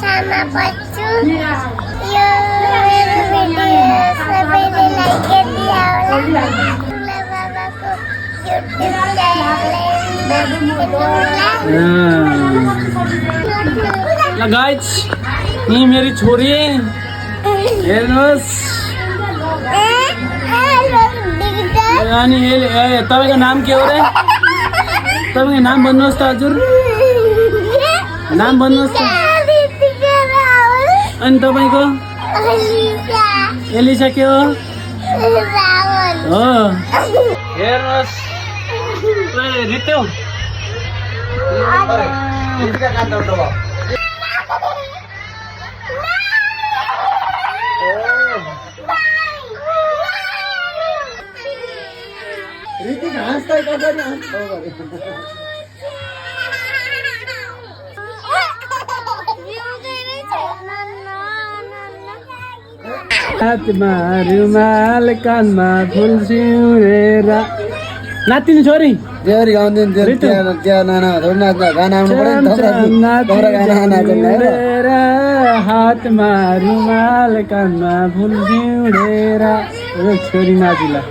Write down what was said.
sama pacu yo video sampai like dia bapakku YouTube ल guys ये मेरी छोरी है हेर्नुहोस् अनि तपाईको नाम के हो रे तपाईको नाम भन्नुहोस् त हजुर नाम भन्नुहोस् त अनि तपाईको एलिसा के हो हो हेर्नुहोस् रित्यो रीति घाँस त हातमा रुमाल कानमा फुल सिउरेर नातिनी छोरी देवरी गाउँदैन त्यो नाना गाना आउनु पर्यो हातमा रुमाल कानमा फुल सिउरेर छोरी नातिला